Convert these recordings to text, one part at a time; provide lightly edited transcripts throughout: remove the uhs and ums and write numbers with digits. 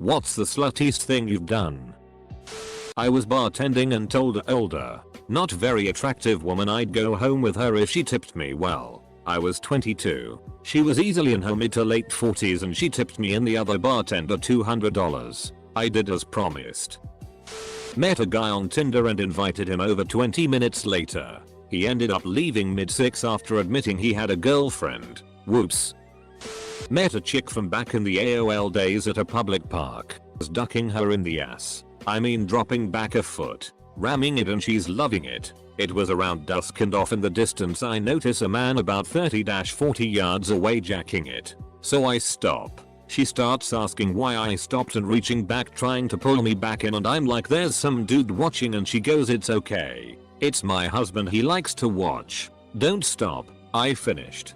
What's the sluttiest thing you've done? I was bartending and told an older, not very attractive woman I'd go home with her if she tipped me well. I was 22. She was easily in her mid to late 40s and she tipped me and the other bartender $200. I did as promised. Met a guy on Tinder and invited him over. 20 minutes later, he ended up leaving mid-6 after admitting he had a girlfriend. Whoops. Met a chick from back in the AOL days at a public park. Was ducking her in the ass. I mean dropping back a foot. Ramming it and she's loving it. It was around dusk and off in the distance I notice a man about 30-40 yards away jacking it. So I stop. She starts asking why I stopped and reaching back trying to pull me back in and I'm like there's some dude watching and she goes it's okay. It's my husband, he likes to watch. Don't stop. I finished.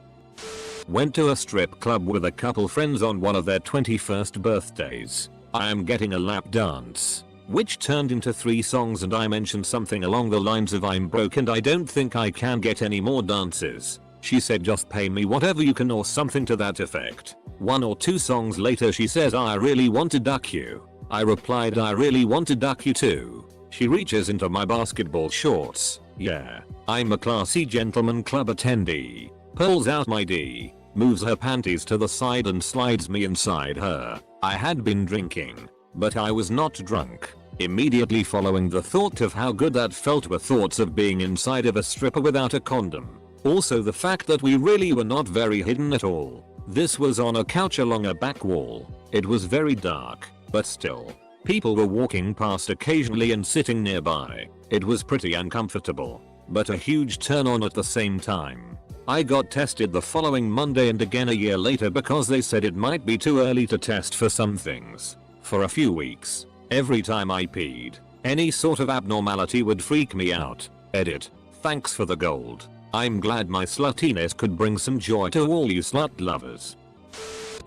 Went to a strip club with a couple friends on one of their 21st birthdays. I am getting a lap dance, which turned into 3 songs and I mentioned something along the lines of I'm broke and I don't think I can get any more dances. She said just pay me whatever you can or something to that effect. 1 or 2 songs later she says I really want to duck you. I replied I really want to duck you too. She reaches into my basketball shorts. Yeah, I'm a classy gentleman club attendee. Pulls out my D, moves her panties to the side and slides me inside her. I had been drinking, but I was not drunk. Immediately following the thought of how good that felt were thoughts of being inside of a stripper without a condom. Also the fact that we really were not very hidden at all. This was on a couch along a back wall. It was very dark, but still. People were walking past occasionally and sitting nearby. It was pretty uncomfortable, but a huge turn on at the same time. I got tested the following Monday and again a year later because they said it might be too early to test for some things. For a few weeks, every time I peed, any sort of abnormality would freak me out. Edit. Thanks for the gold. I'm glad my sluttiness could bring some joy to all you slut lovers.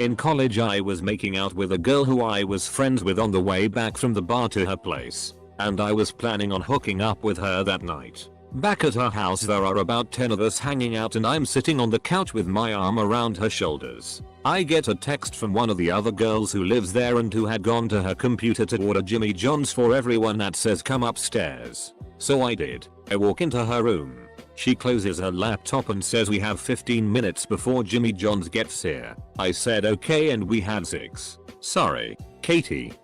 In college I was making out with a girl who I was friends with on the way back from the bar to her place, and I was planning on hooking up with her that night. Back at her house there are about 10 of us hanging out and I'm sitting on the couch with my arm around her shoulders. I get a text from one of the other girls who lives there and who had gone to her computer to order Jimmy John's for everyone that says come upstairs. So I did. I walk into her room. She closes her laptop and says we have 15 minutes before Jimmy John's gets here. I said okay and we had 6. Sorry, Katie.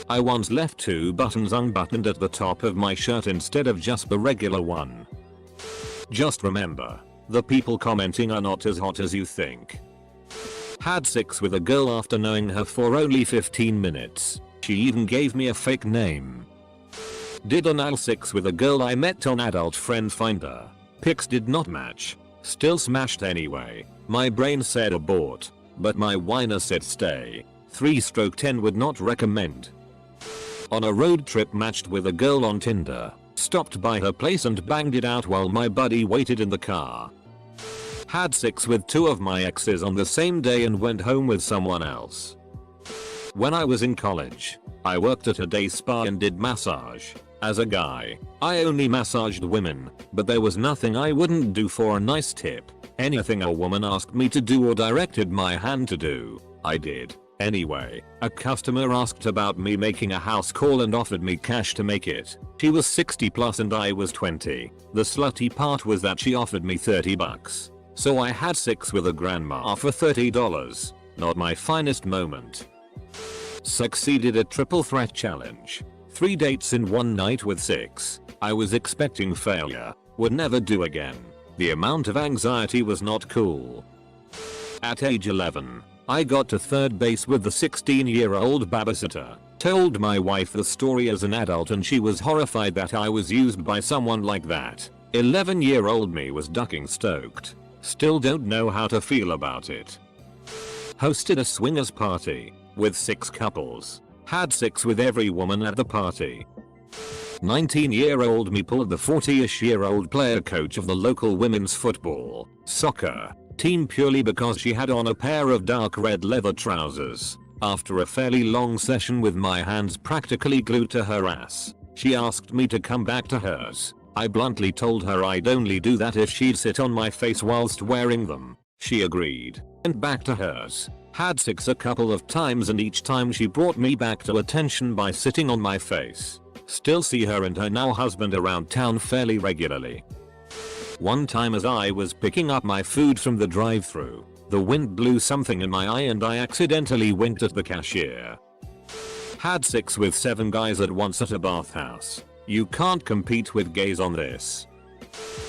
I once left 2 buttons unbuttoned at the top of my shirt instead of just the regular one. Just remember, the people commenting are not as hot as you think. Had sex with a girl after knowing her for only 15 minutes. She even gave me a fake name. Did anal sex with a girl I met on Adult Friend Finder. Pics did not match. Still smashed anyway. My brain said abort, but my whiner said stay. 3/10 would not recommend. On a road trip matched with a girl on Tinder. Stopped by her place and banged it out while my buddy waited in the car. Had sex with 2 of my exes on the same day and went home with someone else. When I was in college, I worked at a day spa and did massage. As a guy, I only massaged women, but there was nothing I wouldn't do for a nice tip. Anything a woman asked me to do or directed my hand to do, I did. Anyway, a customer asked about me making a house call and offered me cash to make it. She was 60 plus and I was 20. The slutty part was that she offered me $30. So I had sex with a grandma for $30. Not my finest moment. Succeeded at triple threat challenge. 3 dates in 1 night with 6. I was expecting failure. Would never do again. The amount of anxiety was not cool. At age 11, I got to third base with the 16-year-old babysitter. Told my wife the story as an adult and she was horrified that I was used by someone like that. 11-year-old me was ducking stoked. Still don't know how to feel about it. Hosted a swingers party with 6 couples. Had sex with every woman at the party. 19-year-old me pulled the 40-ish-year-old player coach of the local women's football, soccer team purely because she had on a pair of dark red leather trousers. After a fairly long session with my hands practically glued to her ass, she asked me to come back to hers. I bluntly told her I'd only do that if she'd sit on my face whilst wearing them. She agreed, and back to hers. Had sex a couple of times and each time she brought me back to attention by sitting on my face. Still see her and her now husband around town fairly regularly. One time as I was picking up my food from the drive-thru, the wind blew something in my eye and I accidentally winked at the cashier. Had sex with 7 guys at once at a bathhouse. You can't compete with gays on this.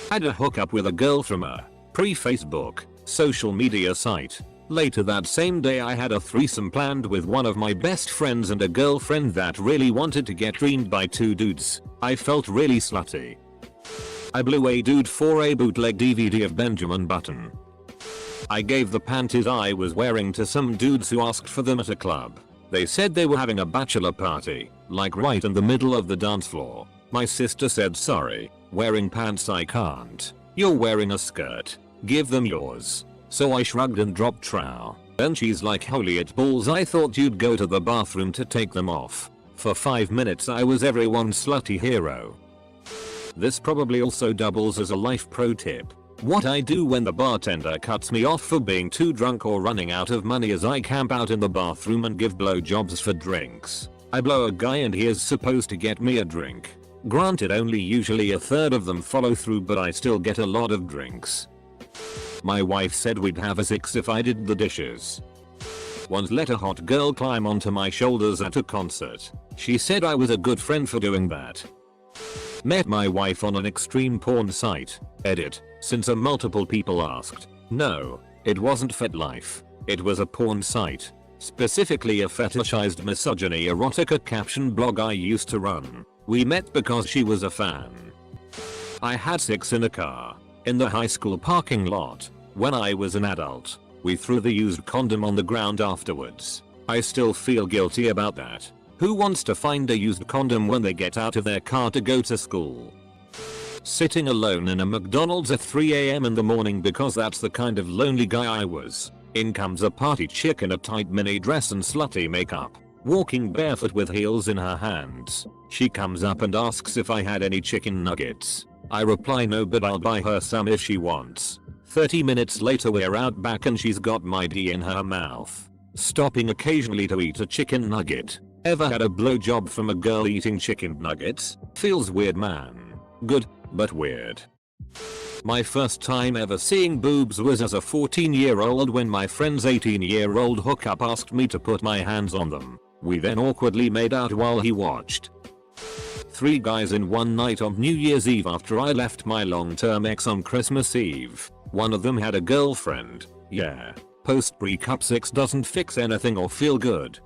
Had a hookup with a girl from a pre-Facebook social media site. Later that same day I had a threesome planned with one of my best friends and a girlfriend that really wanted to get dreamed by 2 dudes. I felt really slutty. I blew a dude for a bootleg DVD of Benjamin Button. I gave the panties I was wearing to some dudes who asked for them at a club. They said they were having a bachelor party, like right in the middle of the dance floor. My sister said sorry, wearing pants I can't. You're wearing a skirt. Give them yours. So I shrugged and dropped trow. And she's like holy it balls I thought you'd go to the bathroom to take them off. For 5 minutes I was everyone's slutty hero. This probably also doubles as a life pro tip. What I do when the bartender cuts me off for being too drunk or running out of money is I camp out in the bathroom and give blowjobs for drinks. I blow a guy and he is supposed to get me a drink. Granted only usually a third of them follow through but I still get a lot of drinks. My wife said we'd have a sex if I did the dishes. Once let a hot girl climb onto my shoulders at a concert. She said I was a good friend for doing that. Met my wife on an extreme porn site. Edit. Since multiple people asked. No, it wasn't FetLife. It was a porn site. Specifically a fetishized misogyny erotica caption blog I used to run. We met because she was a fan. I had sex in a car. In the high school parking lot. When I was an adult. We threw the used condom on the ground afterwards. I still feel guilty about that. Who wants to find a used condom when they get out of their car to go to school? Sitting alone in a McDonald's at 3 AM in the morning because that's the kind of lonely guy I was. In comes a party chick in a tight mini dress and slutty makeup. Walking barefoot with heels in her hands. She comes up and asks if I had any chicken nuggets. I reply no but I'll buy her some if she wants. 30 minutes later we're out back and she's got my D in her mouth. Stopping occasionally to eat a chicken nugget. Ever had a blowjob from a girl eating chicken nuggets? Feels weird man. Good, but weird. My first time ever seeing boobs was as a 14-year-old when my friend's 18-year-old hookup asked me to put my hands on them. We then awkwardly made out while he watched. 3 guys in one night on New Year's Eve after I left my long-term ex on Christmas Eve. One of them had a girlfriend. Yeah. Post-breakup sex doesn't fix anything or feel good.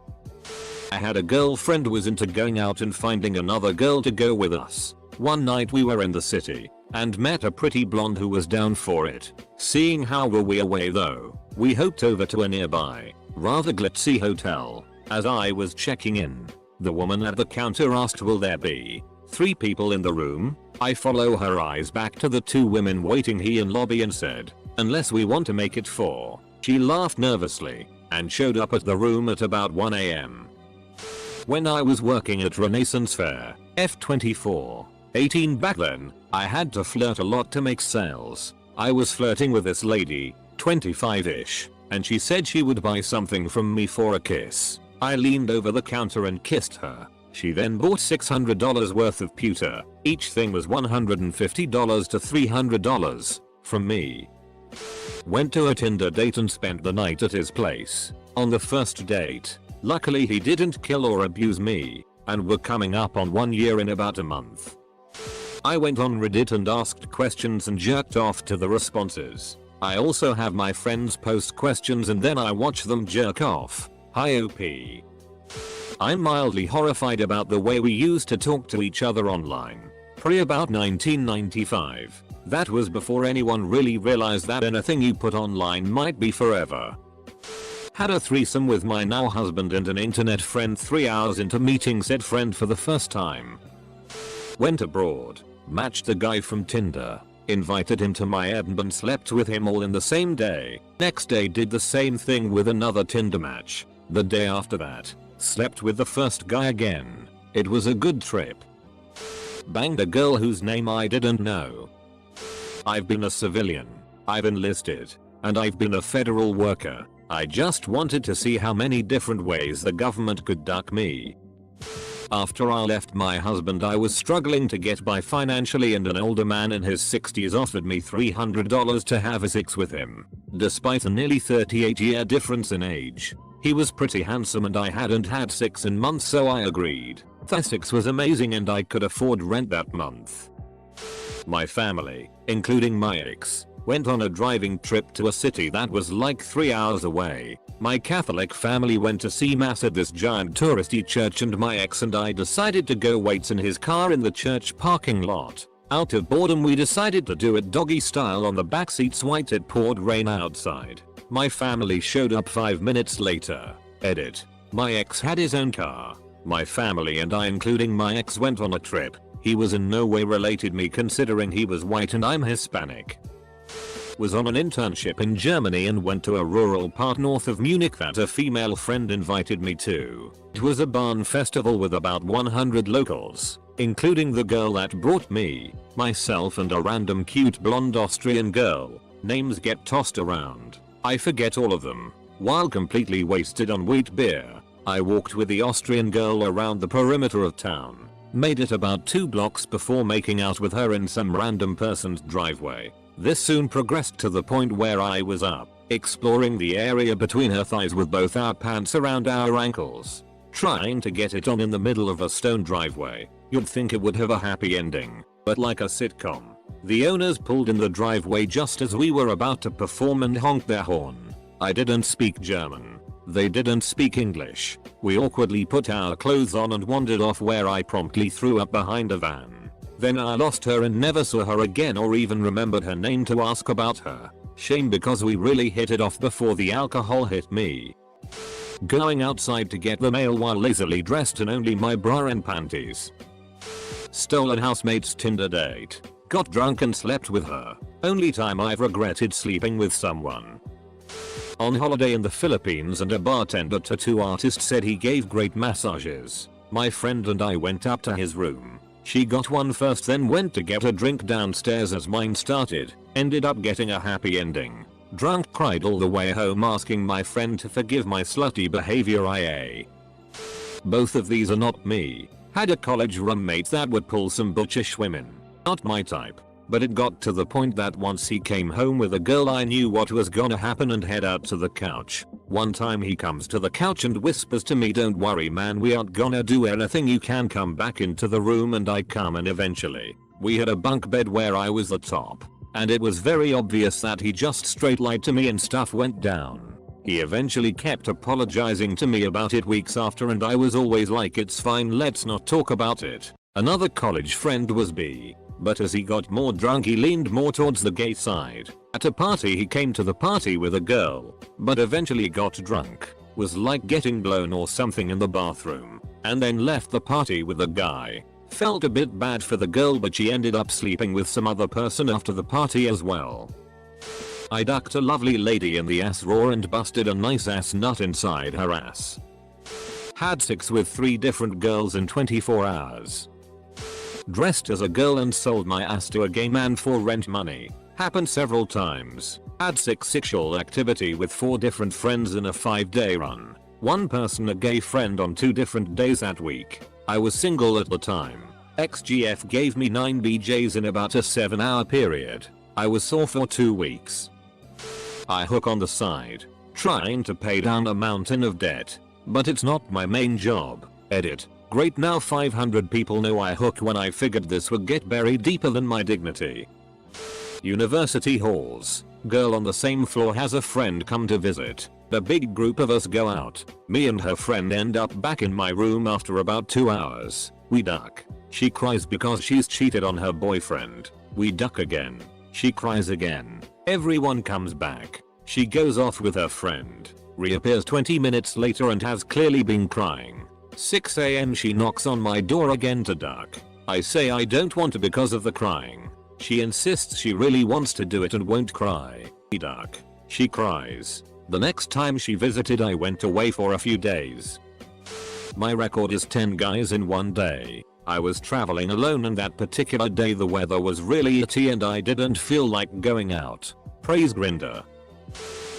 I had a girlfriend who was into going out and finding another girl to go with us. One night we were in the city and met a pretty blonde who was down for it. Seeing how were we away though, we hoped over to a nearby, rather glitzy hotel. As I was checking in, the woman at the counter asked will there be 3 people in the room? I follow her eyes back to the 2 women waiting here in lobby and said, unless we want to make it 4. She laughed nervously and showed up at the room at about 1 AM. When I was working at Renaissance Fair, F24, 18 back then, I had to flirt a lot to make sales. I was flirting with this lady, 25ish, and she said she would buy something from me for a kiss. I leaned over the counter and kissed her. She then bought $600 worth of pewter. Each thing was $150 to $300 from me. Went to a Tinder date and spent the night at his place. On the first date, luckily he didn't kill or abuse me, and we're coming up on 1 year in about a month. I went on Reddit and asked questions and jerked off to the responses. I also have my friends post questions and then I watch them jerk off. Hi OP. I'm mildly horrified about the way we used to talk to each other online. Pre about 1995. That was before anyone really realized that anything you put online might be forever. Had a threesome with my now husband and an internet friend 3 hours into meeting said friend for the first time. Went abroad, matched the guy from Tinder, invited him to my Airbnb, slept with him all in the same day. Next day did the same thing with another Tinder match. The day after that, slept with the first guy again. It was a good trip. Banged a girl whose name I didn't know. I've been a civilian. I've enlisted. And I've been a federal worker. I just wanted to see how many different ways the government could duck me. After I left my husband, I was struggling to get by financially, and an older man in his 60s offered me $300 to have sex with him. Despite a nearly 38-year difference in age, he was pretty handsome and I hadn't had sex in months, so I agreed. The sex was amazing and I could afford rent that month. My family, including my ex, went on a driving trip to a city that was like 3 hours away. My Catholic family went to see mass at this giant touristy church, and my ex and I decided to go wait in his car in the church parking lot. Out of boredom, we decided to do it doggy style on the back seats while it poured rain outside. My family showed up 5 minutes later. Edit. My ex had his own car. My family and I, including my ex, went on a trip. He was in no way related me, considering he was white and I'm Hispanic. Was on an internship in Germany and went to a rural part north of Munich that a female friend invited me to. It was a barn festival with about 100 locals, including the girl that brought me, myself and a random cute blonde Austrian girl. Names get tossed around. I forget all of them. While completely wasted on wheat beer, I walked with the Austrian girl around the perimeter of town. Made it about 2 blocks before making out with her in some random person's driveway. This soon progressed to the point where I was up, exploring the area between her thighs with both our pants around our ankles, trying to get it on in the middle of a stone driveway. You'd think it would have a happy ending, but like a sitcom, the owners pulled in the driveway just as we were about to perform and honked their horn. I didn't speak German. They didn't speak English. We awkwardly put our clothes on and wandered off, where I promptly threw up behind a van. Then I lost her and never saw her again or even remembered her name to ask about her. Shame, because we really hit it off before the alcohol hit me. Going outside to get the mail while lazily dressed in only my bra and panties. Stole a housemate's Tinder date. Got drunk and slept with her. Only time I've regretted sleeping with someone. On holiday in the Philippines, and a bartender tattoo artist said he gave great massages. My friend and I went up to his room. She got one first, then went to get a drink downstairs as mine started. Ended up getting a happy ending. Drunk, cried all the way home asking my friend to forgive my slutty behavior. IA. Both of these are not me. Had a college roommate that would pull some butchish women. Not my type. But it got to the point that once he came home with a girl, I knew what was gonna happen and head out to the couch. One time he comes to the couch and whispers to me, "Don't worry man, we aren't gonna do anything, you can come back into the room," and I come in eventually. We had a bunk bed where I was the top, and it was very obvious that he just straight lied to me and stuff went down. He eventually kept apologizing to me about it weeks after, and I was always like, "It's fine, let's not talk about it." Another college friend was B. But as he got more drunk, he leaned more towards the gay side. At a party, he came to the party with a girl, but eventually got drunk, was like getting blown or something in the bathroom, and then left the party with a guy. Felt a bit bad for the girl, but she ended up sleeping with some other person after the party as well. I ducked a lovely lady in the ass raw and busted a nice ass nut inside her ass. Had sex with 3 different girls in 24 hours. Dressed as a girl and sold my ass to a gay man for rent money. Happened several times. Had sexual activity with 4 different friends in a 5-day run. One person a gay friend on 2 different days that week. I was single at the time. XGF gave me 9 BJs in about a 7-hour period. I was sore for 2 weeks. I hook on the side, trying to pay down a mountain of debt. But it's not my main job. Edit. Great, now 500 people know I hook when I figured this would get buried deeper than my dignity. University halls. Girl on the same floor has a friend come to visit. The big group of us go out. Me and her friend end up back in my room after about 2 hours. We duck. She cries because she's cheated on her boyfriend. We duck again. She cries again. Everyone comes back. She goes off with her friend. Reappears 20 minutes later and has clearly been crying. 6 AM she knocks on my door again to duck. I say I don't want to because of the crying. She insists she really wants to do it and won't cry. We duck. She cries. The next time she visited I went away for a few days. My record is 10 guys in one day. I was traveling alone and that particular day the weather was really itty and I didn't feel like going out. Praise Grindr.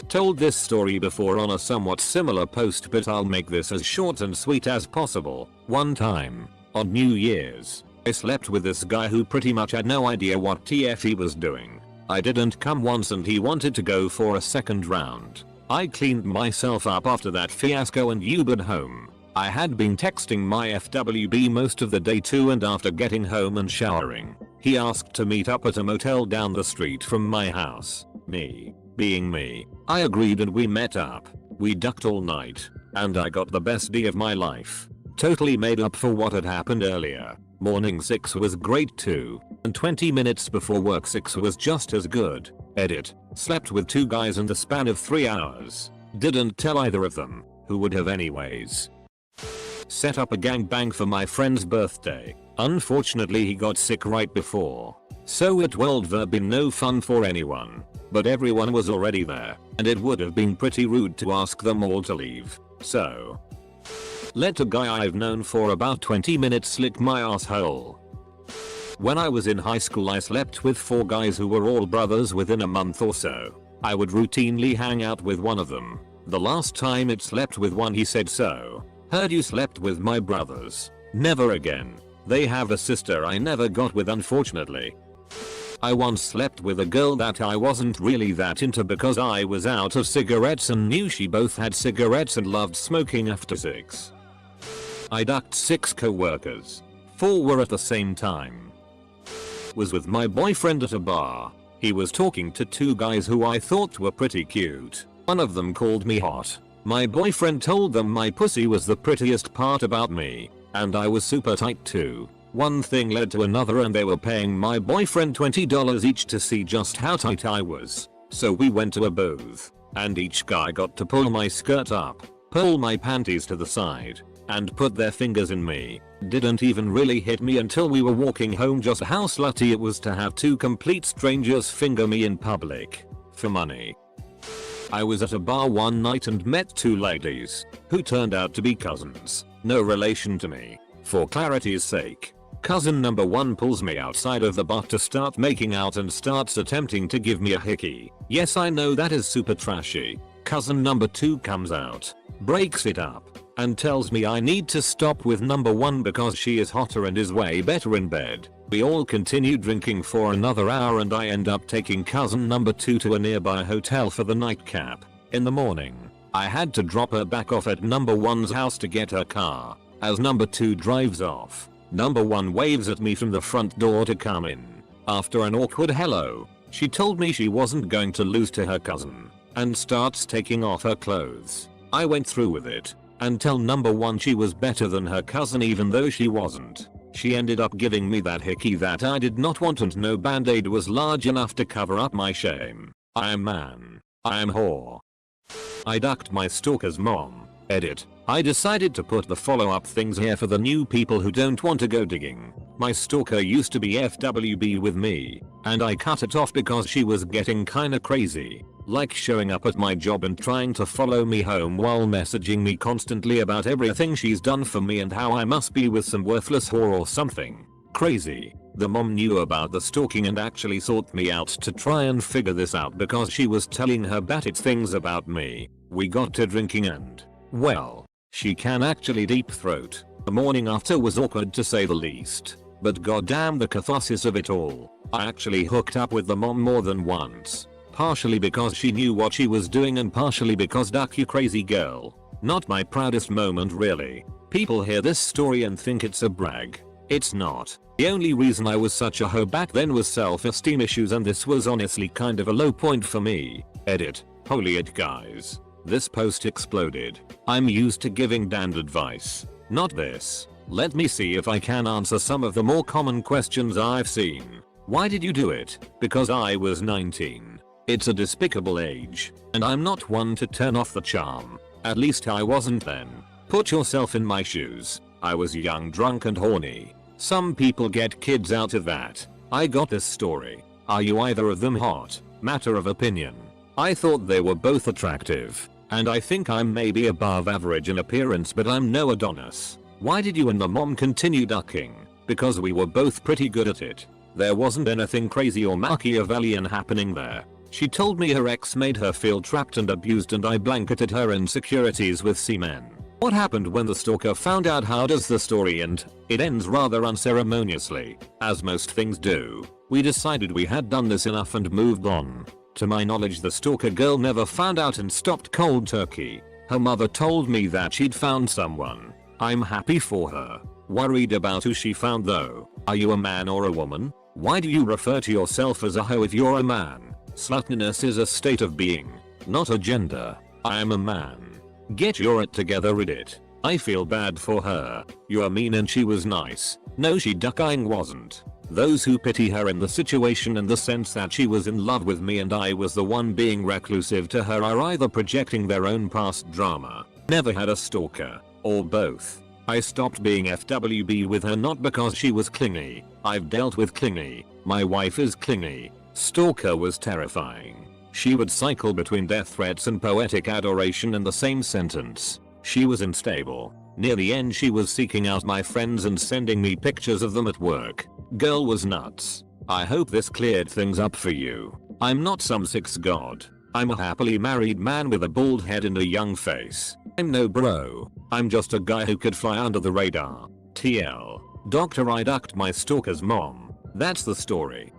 Told this story before on a somewhat similar post, but I'll make this as short and sweet as possible. One time, on New Year's, I slept with this guy who pretty much had no idea what TF he was doing. I didn't come once and he wanted to go for a second round. I cleaned myself up after that fiasco and Ubered home. I had been texting my FWB most of the day too, and after getting home and showering, he asked to meet up at a motel down the street from my house. Me, being me, I agreed and we met up. We ducked all night, and I got the best day of my life. Totally made up for what had happened earlier. Morning 6 was great too, and 20 minutes before work 6 was just as good. Edit. Slept with 2 guys in the span of 3 hours. Didn't tell either of them, who would have anyways. Set up a gangbang for my friend's birthday. Unfortunately he got sick right before, so it would have been no fun for anyone. But everyone was already there, and it would have been pretty rude to ask them all to leave. So let a guy I've known for about 20 minutes lick my asshole. When I was in high school I slept with 4 guys who were all brothers within a month or so. I would routinely hang out with one of them. The last time it slept with one he said, "So, heard you slept with my brothers." Never again. They have a sister I never got with, unfortunately. I once slept with a girl that I wasn't really that into because I was out of cigarettes and knew she both had cigarettes and loved smoking after 6. I ducked 6 co-workers. 4 were at the same time. Was with my boyfriend at a bar. He was talking to 2 guys who I thought were pretty cute. One of them called me hot. My boyfriend told them my pussy was the prettiest part about me, and I was super tight too. One thing led to another and they were paying my boyfriend $20 each to see just how tight I was. So we went to a booth, and each guy got to pull my skirt up, pull my panties to the side, and put their fingers in me. Didn't even really hit me until we were walking home. Just how slutty it was to have 2 complete strangers finger me in public for money. I was at a bar one night and met 2 ladies who turned out to be cousins. No relation to me. For clarity's sake, cousin number 1 pulls me outside of the bar to start making out and starts attempting to give me a hickey. Yes, I know that is super trashy. Cousin number 2 comes out, breaks it up, and tells me I need to stop with number 1 because she is hotter and is way better in bed. We all continue drinking for another hour and I end up taking cousin number 2 to a nearby hotel for the nightcap. In the morning, I had to drop her back off at number 1's house to get her car. As number 2 drives off, number 1 waves at me from the front door to come in. After an awkward hello, she told me she wasn't going to lose to her cousin, and starts taking off her clothes. I went through with it, and tell number 1 she was better than her cousin even though she wasn't. She ended up giving me that hickey that I did not want and no band-aid was large enough to cover up my shame. I am man. I am whore. I ducked my stalker's mom. Edit. I decided to put the follow-up things here for the new people who don't want to go digging. My stalker used to be FWB with me, and I cut it off because she was getting kinda crazy. Like showing up at my job and trying to follow me home while messaging me constantly about everything she's done for me and how I must be with some worthless whore or something. Crazy. The mom knew about the stalking and actually sought me out to try and figure this out because she was telling her batted things about me. We got to drinking and, well, she can actually deep throat. The morning after was awkward to say the least, but goddamn the catharsis of it all. I actually hooked up with the mom more than once. Partially because she knew what she was doing and partially because duck you crazy girl. Not my proudest moment really. People hear this story and think it's a brag. It's not. The only reason I was such a hoe back then was self-esteem issues and this was honestly kind of a low point for me. Edit. Holy it guys. This post exploded. I'm used to giving damned advice. Not this. Let me see if I can answer some of the more common questions I've seen. Why did you do it? Because I was 19. It's a despicable age, and I'm not one to turn off the charm. At least I wasn't then. Put yourself in my shoes. I was young, drunk and horny. Some people get kids out of that. I got this story. Are you either of them hot? Matter of opinion. I thought they were both attractive, and I think I'm maybe above average in appearance but I'm no Adonis. Why did you and the mom continue ducking? Because we were both pretty good at it. There wasn't anything crazy or Machiavellian happening there. She told me her ex made her feel trapped and abused, and I blanketed her insecurities with semen. What happened when the stalker found out? How does the story end? It ends rather unceremoniously, as most things do. We decided we had done this enough and moved on. To my knowledge, the stalker girl never found out and stopped cold turkey. Her mother told me that she'd found someone. I'm happy for her. Worried about who she found though. Are you a man or a woman? Why do you refer to yourself as a hoe if you're a man? Sluttiness is a state of being, not a gender. I am a man. Get your it together, Reddit. I feel bad for her. You're mean and she was nice. No, she ducking wasn't. Those who pity her in the situation in the sense that she was in love with me and I was the one being reclusive to her are either projecting their own past drama, never had a stalker, or both. I stopped being FWB with her not because she was clingy. I've dealt with clingy. My wife is clingy. Stalker was terrifying. She would cycle between death threats and poetic adoration in the same sentence. She was unstable. Near the end she was seeking out my friends and sending me pictures of them at work. Girl was nuts. I hope this cleared things up for you. I'm not some sex god. I'm a happily married man with a bald head and a young face. I'm no bro. I'm just a guy who could fly under the radar. TL. Doctor, I ducked my stalker's mom. That's the story.